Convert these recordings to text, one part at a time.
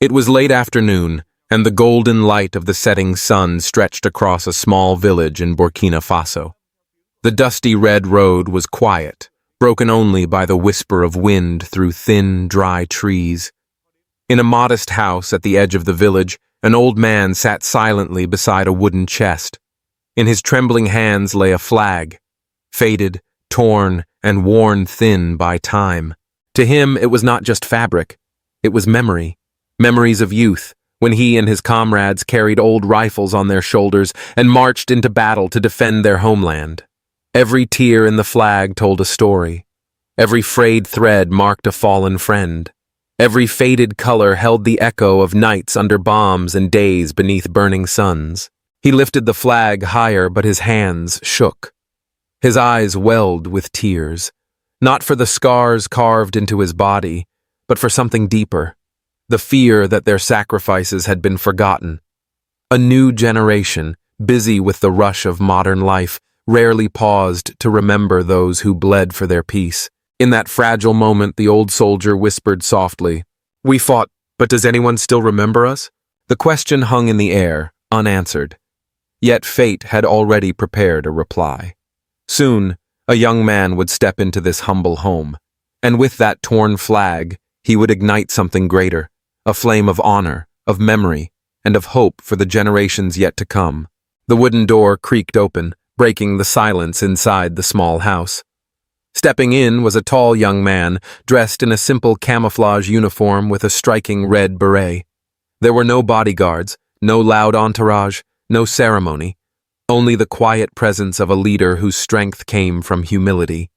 It was late afternoon, and the golden light of the setting sun stretched across a small village in Burkina Faso. The dusty red road was quiet, broken only by the whisper of wind through thin, dry trees. In a modest house at the edge of the village, an old man sat silently beside a wooden chest. In his trembling hands lay a flag, faded, torn, and worn thin by time. To him, it was not just fabric. It was memory. Memories of youth, when he and his comrades carried old rifles on their shoulders and marched into battle to defend their homeland. Every tear in the flag told a story. Every frayed thread marked a fallen friend. Every faded color held the echo of nights under bombs and days beneath burning suns. He lifted the flag higher, but his hands shook. His eyes welled with tears, not for the scars carved into his body, but for something deeper, the fear that their sacrifices had been forgotten. A new generation, busy with the rush of modern life, rarely paused to remember those who bled for their peace. In that fragile moment, the old soldier whispered softly, "We fought, but does anyone still remember us?" The question hung in the air, unanswered. Yet fate had already prepared a reply. Soon, a young man would step into this humble home, and with that torn flag, he would ignite something greater, a flame of honor, of memory, and of hope for the generations yet to come. The wooden door creaked open, breaking the silence inside the small house. Stepping in was a tall young man, dressed in a simple camouflage uniform with a striking red beret. There were no bodyguards, no loud entourage, no ceremony, only the quiet presence of a leader whose strength came from humility.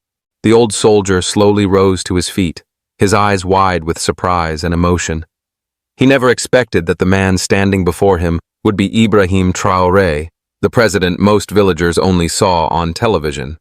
The old soldier slowly rose to his feet, his eyes wide with surprise and emotion. He never expected that the man standing before him would be Ibrahim Traore, the president most villagers only saw on television.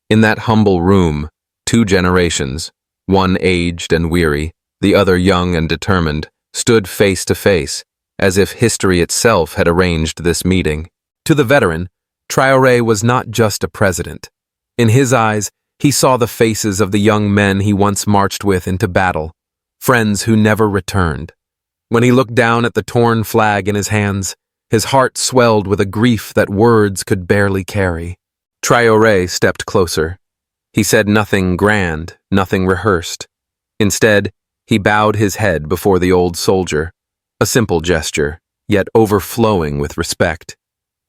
In that humble room, two generations, one aged and weary, the other young and determined, stood face to face, as if history itself had arranged this meeting. To the veteran, Traore was not just a president. In his eyes, he saw the faces of the young men he once marched with into battle, friends who never returned. When he looked down at the torn flag in his hands, his heart swelled with a grief that words could barely carry. Traore stepped closer. He said nothing grand, nothing rehearsed. Instead, he bowed his head before the old soldier, a simple gesture, yet overflowing with respect.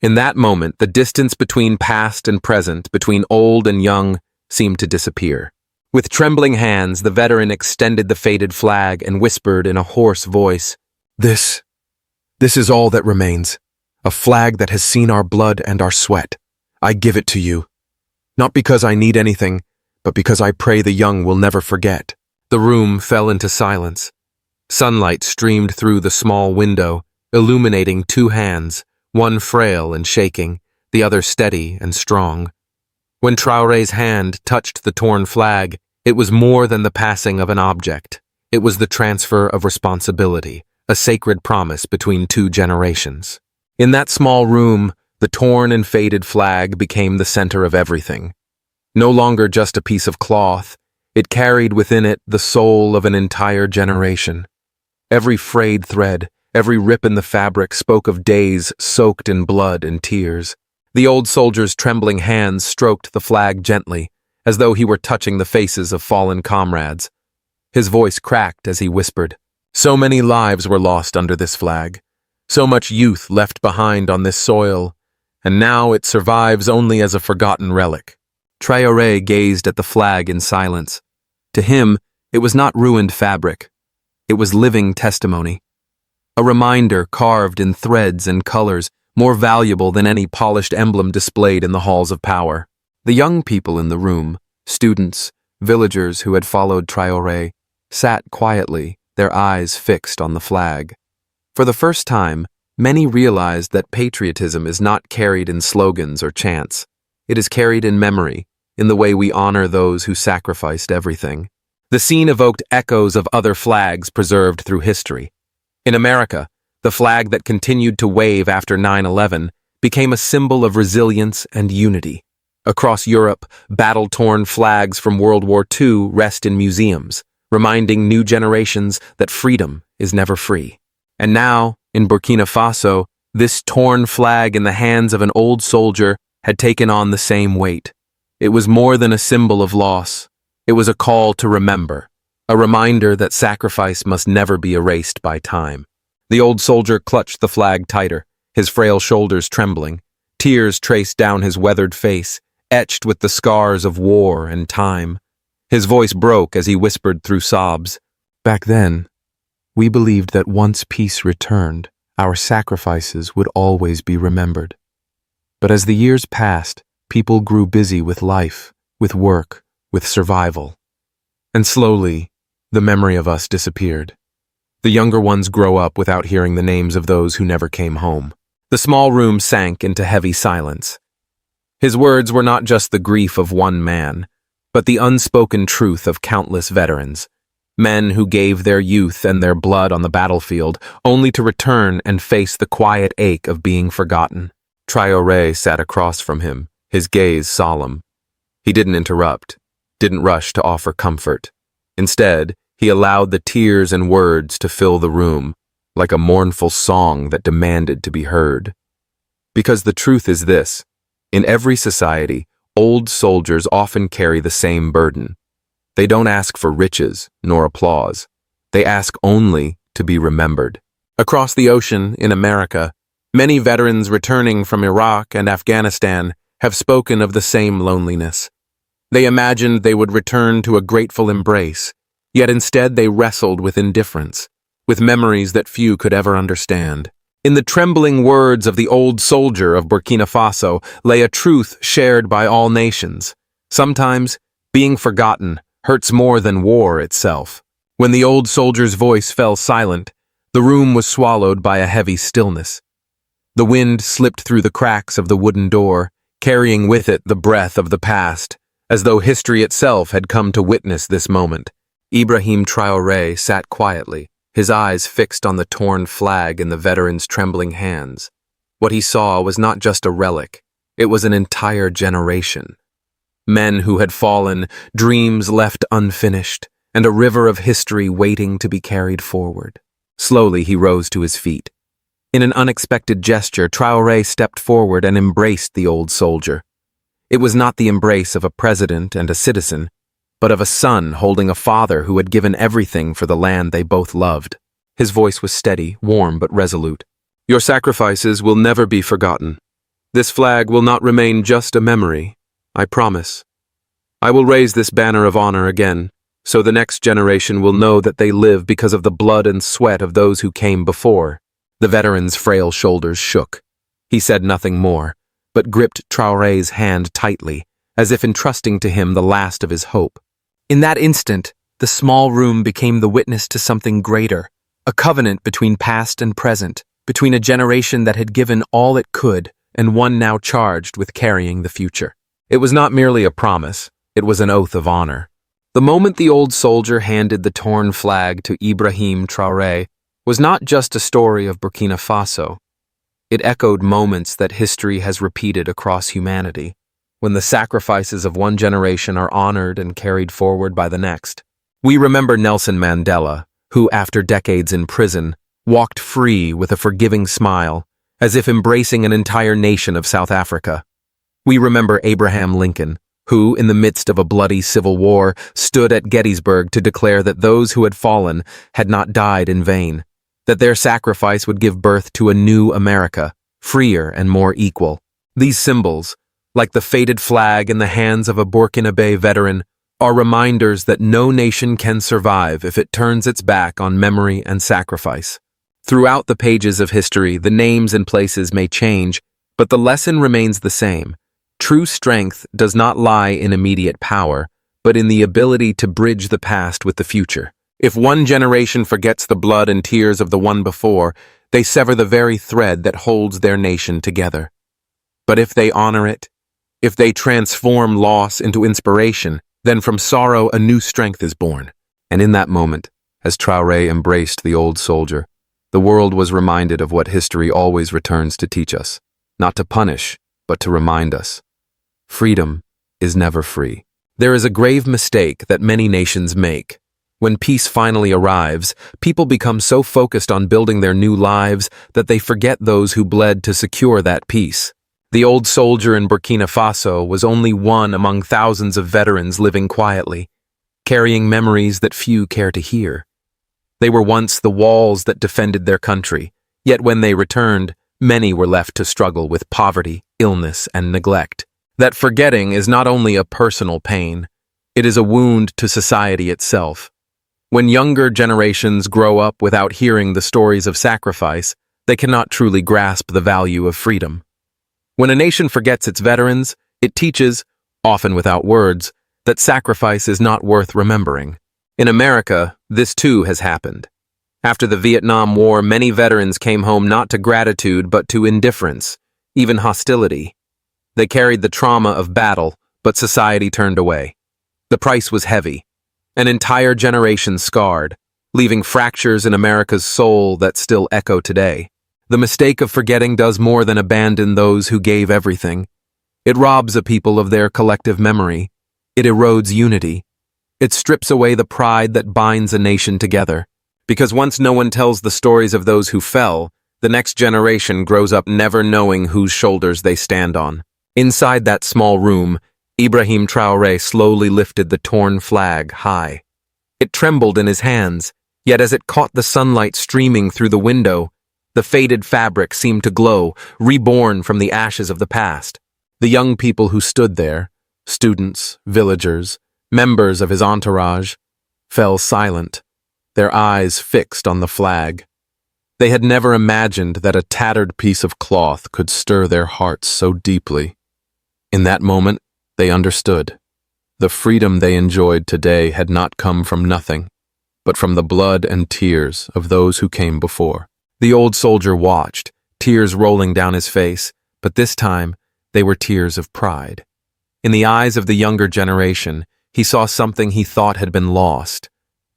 In that moment, the distance between past and present, between old and young, seemed to disappear. With trembling hands, the veteran extended the faded flag and whispered in a hoarse voice, This is all that remains, a flag that has seen our blood and our sweat. I give it to you, not because I need anything, but because I pray the young will never forget." The room fell into silence. Sunlight streamed through the small window, illuminating two hands, one frail and shaking, the other steady and strong. When Traore's hand touched the torn flag, it was more than the passing of an object. It was the transfer of responsibility, a sacred promise between two generations. In that small room, the torn and faded flag became the center of everything. No longer just a piece of cloth, it carried within it the soul of an entire generation. Every frayed thread, every rip in the fabric spoke of days soaked in blood and tears. The old soldier's trembling hands stroked the flag gently, as though he were touching the faces of fallen comrades. His voice cracked as he whispered, "So many lives were lost under this flag, so much youth left behind on this soil, and now it survives only as a forgotten relic." Traore gazed at the flag in silence. To him, it was not ruined fabric. It was living testimony. A reminder carved in threads and colors, more valuable than any polished emblem displayed in the halls of power. The young people in the room, students, villagers who had followed Traore, sat quietly, their eyes fixed on the flag. For the first time, many realized that patriotism is not carried in slogans or chants. It is carried in memory, in the way we honor those who sacrificed everything. The scene evoked echoes of other flags preserved through history. In America, the flag that continued to wave after 9/11 became a symbol of resilience and unity. Across Europe, battle-torn flags from World War II rest in museums, reminding new generations that freedom is never free. And now, in Burkina Faso, this torn flag in the hands of an old soldier had taken on the same weight. It was more than a symbol of loss. It was a call to remember, a reminder that sacrifice must never be erased by time. The old soldier clutched the flag tighter, his frail shoulders trembling. Tears traced down his weathered face, etched with the scars of war and time. His voice broke as he whispered through sobs. Back then, we believed that once peace returned, our sacrifices would always be remembered. But as the years passed, people grew busy with life, with work, with survival. And slowly, the memory of us disappeared. The younger ones grow up without hearing the names of those who never came home. The small room sank into heavy silence. His words were not just the grief of one man, but the unspoken truth of countless veterans. Men who gave their youth and their blood on the battlefield, only to return and face the quiet ache of being forgotten. Traore sat across from him, his gaze solemn. He didn't interrupt, didn't rush to offer comfort. Instead, he allowed the tears and words to fill the room, like a mournful song that demanded to be heard. Because the truth is this: in every society, old soldiers often carry the same burden. They don't ask for riches nor applause. They ask only to be remembered. Across the ocean, in America, many veterans returning from Iraq and Afghanistan have spoken of the same loneliness. They imagined they would return to a grateful embrace, yet instead they wrestled with indifference, with memories that few could ever understand. In the trembling words of the old soldier of Burkina Faso lay a truth shared by all nations. Sometimes, being forgotten hurts more than war itself. When the old soldier's voice fell silent, the room was swallowed by a heavy stillness. The wind slipped through the cracks of the wooden door, carrying with it the breath of the past, as though history itself had come to witness this moment. Ibrahim Traore sat quietly, his eyes fixed on the torn flag in the veteran's trembling hands. What he saw was not just a relic, it was an entire generation. Men who had fallen, dreams left unfinished, and a river of history waiting to be carried forward. Slowly he rose to his feet. In an unexpected gesture, Traore stepped forward and embraced the old soldier. It was not the embrace of a president and a citizen, but of a son holding a father who had given everything for the land they both loved. His voice was steady, warm, but resolute. Your sacrifices will never be forgotten. This flag will not remain just a memory, I promise. I will raise this banner of honor again, so the next generation will know that they live because of the blood and sweat of those who came before. The veteran's frail shoulders shook. He said nothing more, but gripped Traore's hand tightly, as if entrusting to him the last of his hope. In that instant, the small room became the witness to something greater, a covenant between past and present, between a generation that had given all it could and one now charged with carrying the future. It was not merely a promise, it was an oath of honor. The moment the old soldier handed the torn flag to Ibrahim Traore was not just a story of Burkina Faso. It echoed moments that history has repeated across humanity, when the sacrifices of one generation are honored and carried forward by the next. We remember Nelson Mandela, who, after decades in prison, walked free with a forgiving smile, as if embracing an entire nation of South Africa. We remember Abraham Lincoln, who, in the midst of a bloody civil war, stood at Gettysburg to declare that those who had fallen had not died in vain, that their sacrifice would give birth to a new America, freer and more equal. These symbols, like the faded flag in the hands of a Burkinabe veteran, are reminders that no nation can survive if it turns its back on memory and sacrifice. Throughout the pages of history, the names and places may change, but the lesson remains the same. True strength does not lie in immediate power, but in the ability to bridge the past with the future. If one generation forgets the blood and tears of the one before, they sever the very thread that holds their nation together. But if they honor it, if they transform loss into inspiration, then from sorrow a new strength is born. And in that moment, as Traore embraced the old soldier, the world was reminded of what history always returns to teach us, not to punish, but to remind us. Freedom is never free. There is a grave mistake that many nations make. When peace finally arrives, people become so focused on building their new lives that they forget those who bled to secure that peace. The old soldier in Burkina Faso was only one among thousands of veterans living quietly, carrying memories that few care to hear. They were once the walls that defended their country, yet when they returned, many were left to struggle with poverty, illness, and neglect. That forgetting is not only a personal pain, it is a wound to society itself. When younger generations grow up without hearing the stories of sacrifice, they cannot truly grasp the value of freedom. When a nation forgets its veterans, it teaches, often without words, that sacrifice is not worth remembering. In America, this too has happened. After the Vietnam War, many veterans came home not to gratitude but to indifference, even hostility. They carried the trauma of battle, but society turned away. The price was heavy. An entire generation scarred, leaving fractures in America's soul that still echo today. The mistake of forgetting does more than abandon those who gave everything. It robs a people of their collective memory. It erodes unity. It strips away the pride that binds a nation together. Because once no one tells the stories of those who fell, the next generation grows up never knowing whose shoulders they stand on. Inside that small room, Ibrahim Traore slowly lifted the torn flag high. It trembled in his hands, yet as it caught the sunlight streaming through the window, the faded fabric seemed to glow, reborn from the ashes of the past. The young people who stood there, students, villagers, members of his entourage, fell silent, their eyes fixed on the flag. They had never imagined that a tattered piece of cloth could stir their hearts so deeply. In that moment, they understood. The freedom they enjoyed today had not come from nothing, but from the blood and tears of those who came before. The old soldier watched, tears rolling down his face, but this time they were tears of pride. In the eyes of the younger generation, he saw something he thought had been lost: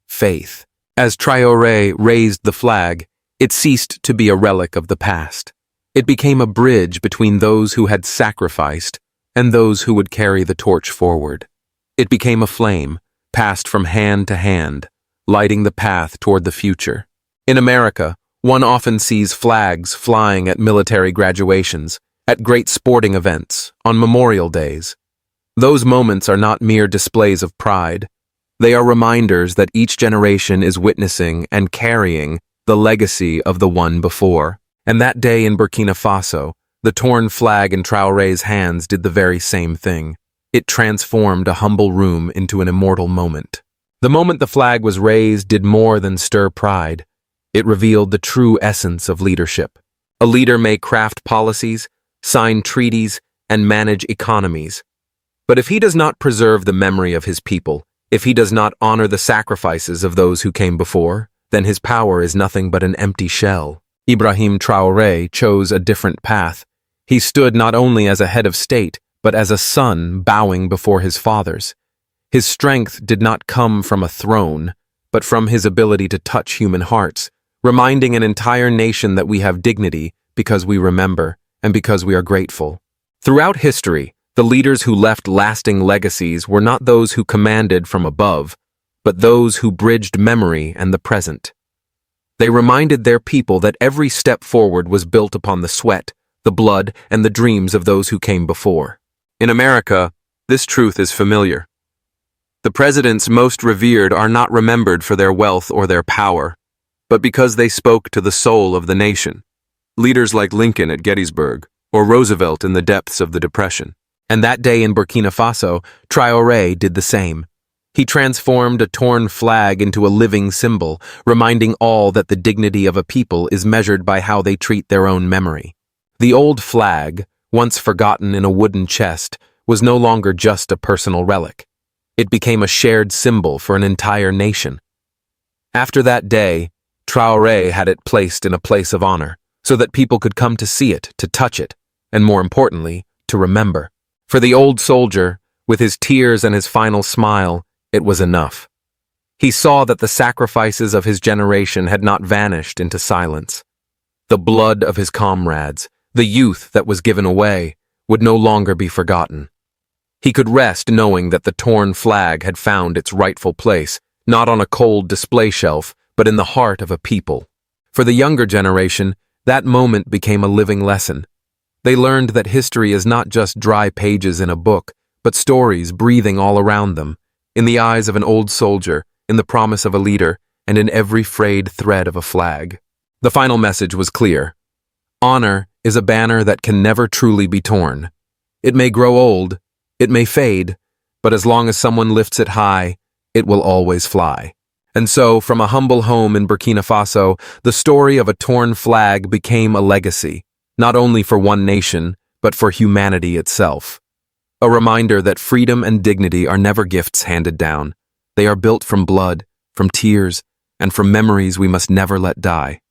faith. As Traore raised the flag, it ceased to be a relic of the past. It became a bridge between those who had sacrificed and those who would carry the torch forward. It became a flame, passed from hand to hand, lighting the path toward the future. In America, one often sees flags flying at military graduations, at great sporting events, on Memorial Days. Those moments are not mere displays of pride. They are reminders that each generation is witnessing and carrying the legacy of the one before. And that day in Burkina Faso, the torn flag in Traore's hands did the very same thing. It transformed a humble room into an immortal moment. The moment the flag was raised did more than stir pride. It revealed the true essence of leadership. A leader may craft policies, sign treaties, and manage economies. But if he does not preserve the memory of his people, if he does not honor the sacrifices of those who came before, then his power is nothing but an empty shell. Ibrahim Traore chose a different path. He stood not only as a head of state, but as a son bowing before his fathers. His strength did not come from a throne, but from his ability to touch human hearts, reminding an entire nation that we have dignity because we remember and because we are grateful. Throughout history, the leaders who left lasting legacies were not those who commanded from above, but those who bridged memory and the present. They reminded their people that every step forward was built upon the sweat, the blood, and the dreams of those who came before. In America, this truth is familiar. The presidents most revered are not remembered for their wealth or their power, but because they spoke to the soul of the nation. Leaders like Lincoln at Gettysburg, or Roosevelt in the depths of the Depression. And that day in Burkina Faso, Traore did the same. He transformed a torn flag into a living symbol, reminding all that the dignity of a people is measured by how they treat their own memory. The old flag, once forgotten in a wooden chest, was no longer just a personal relic. It became a shared symbol for an entire nation. After that day, Traore had it placed in a place of honor, so that people could come to see it, to touch it, and more importantly, to remember. For the old soldier, with his tears and his final smile, it was enough. He saw that the sacrifices of his generation had not vanished into silence. The blood of his comrades, the youth that was given away, would no longer be forgotten. He could rest knowing that the torn flag had found its rightful place, not on a cold display shelf, but in the heart of a people. For the younger generation, that moment became a living lesson. They learned that history is not just dry pages in a book, but stories breathing all around them, in the eyes of an old soldier, in the promise of a leader, and in every frayed thread of a flag. The final message was clear. Honor is a banner that can never truly be torn. It may grow old, it may fade, but as long as someone lifts it high, it will always fly. And so, from a humble home in Burkina Faso, the story of a torn flag became a legacy, not only for one nation, but for humanity itself. A reminder that freedom and dignity are never gifts handed down. They are built from blood, from tears, and from memories we must never let die.